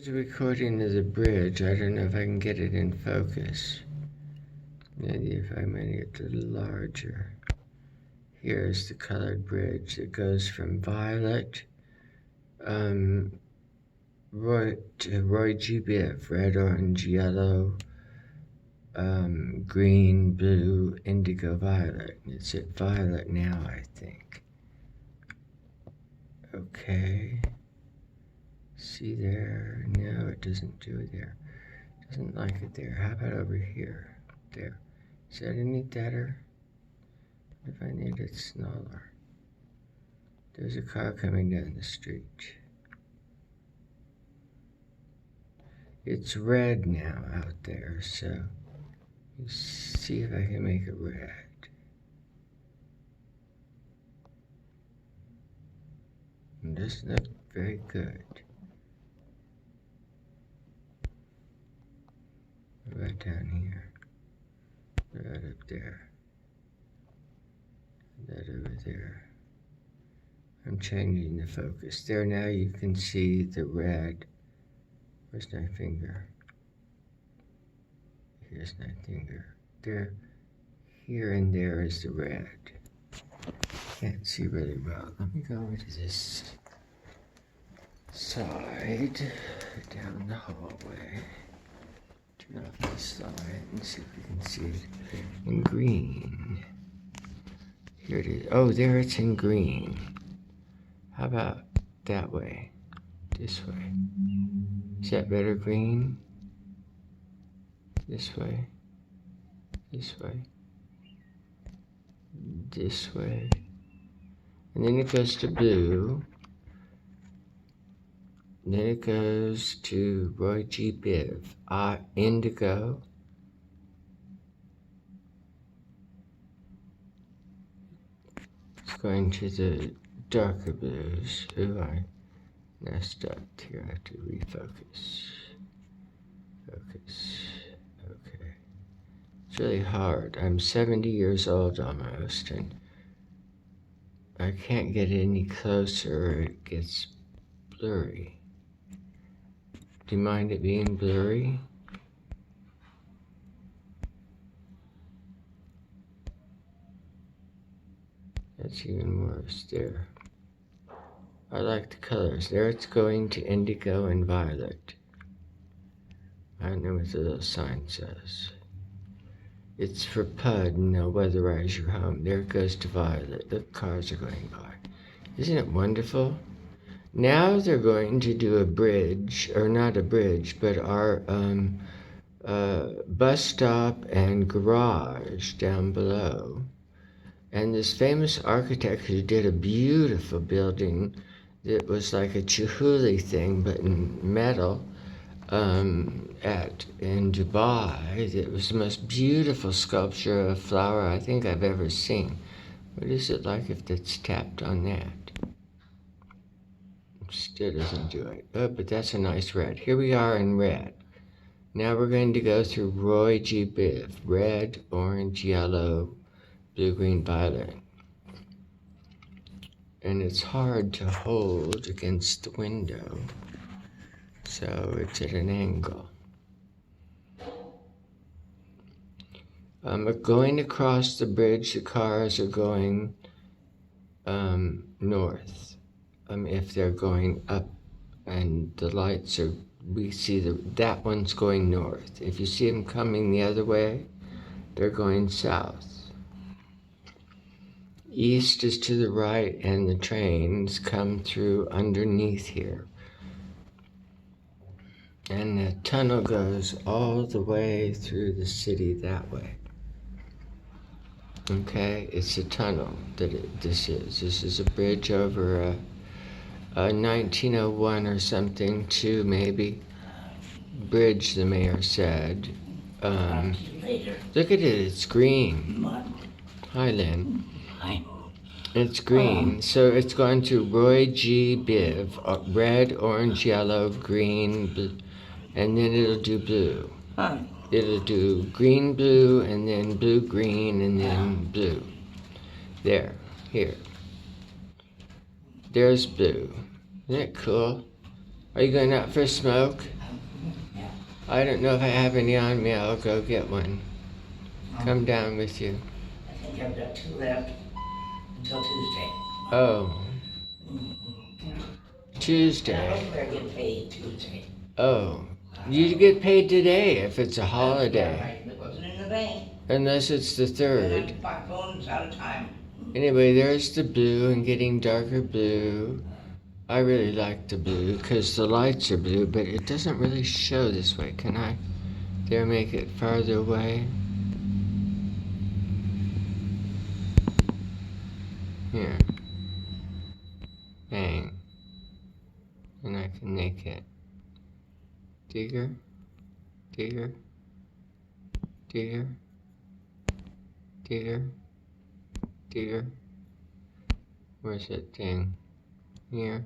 It's a recording of the bridge. I don't know if I can get it in focus. Maybe if I make it a little larger. Here's the colored bridge that goes from violet to Roy G Biv, red, orange, yellow, green, blue, indigo, violet. It's at violet now, I think. Okay. See there? No, it doesn't do it there. It doesn't like it there. How about over here? There. Is that any better? What if I need it smaller? There's a car coming down the street. It's red now out there, so let's see if I can make it red. It doesn't look very good. Right down here. Right up there. That over there. I'm changing the focus. There now you can see the red. Where's my finger? Here's my finger. There. Here and there is the red. Can't see really well. Let me go over to this side. Down the hallway. Turn off this light and see if you can see it in green. Here it is. Oh, there it's in green. How about that way? This way. Is that better green? This way. This way. This way. And then it goes to blue. And then it goes to Roy G Biv, indigo. It's going to the darker blues. Ooh, I messed up here. I have to refocus. Focus. Okay. It's really hard. I'm 70 years old almost, and I can't get any closer or it gets blurry. Do you mind it being blurry? That's even worse there. I like the colors. There it's going to indigo and violet. I don't know what the little sign says. It's for PUD and they'll weatherize your home. There it goes to violet. The cars are going by. Isn't it wonderful? Now they're going to do a bridge, or not a bridge, but our bus stop and garage down below. And this famous architect who did a beautiful building that was like a Chihuly thing, but in metal, in Dubai, that was the most beautiful sculpture of a flower I think I've ever seen. What is it like if it's tapped on that? Still doesn't do it. Oh, but that's a nice red. Here we are in red. Now we're going to go through Roy G Biv. Red, orange, yellow, blue, green, violet. And it's hard to hold against the window, so it's at an angle. We're going across the bridge. The cars are going north. If they're going up and the lights are, we see that one's going north. If you see them coming the other way, they're going south. East is to the right and the trains come through underneath here. And the tunnel goes all the way through the city that way. Okay, it's a tunnel this is. This is a bridge over a 1901 or something, too, maybe. Bridge, the mayor said. Look at it, it's green. Hi, Lynn. Hi. It's green, so it's going to Roy G Biv, red, orange, yellow, green, blue, and then it'll do blue. It'll do green, blue, and then blue, green, and then blue. There, here. There's blue. Isn't that cool? Are you going out for a smoke? Yeah. I don't know if I have any on me. I'll go get one. Come down with you. I think I've got 2 left until Tuesday. Oh, Yeah. Tuesday. Hopefully I get paid Tuesday. Oh, you get paid today if it's a Yeah, holiday. right. It wasn't in the bank. Unless it's the And 3rd. my phone's out of time. Anyway, there's the blue and getting darker blue. I really like the blue because the lights are blue, but it doesn't really show this way. Can I dare make it farther away? Here. Bang. And I can make it digger, digger, digger, digger, digger. Where's that thing? Here.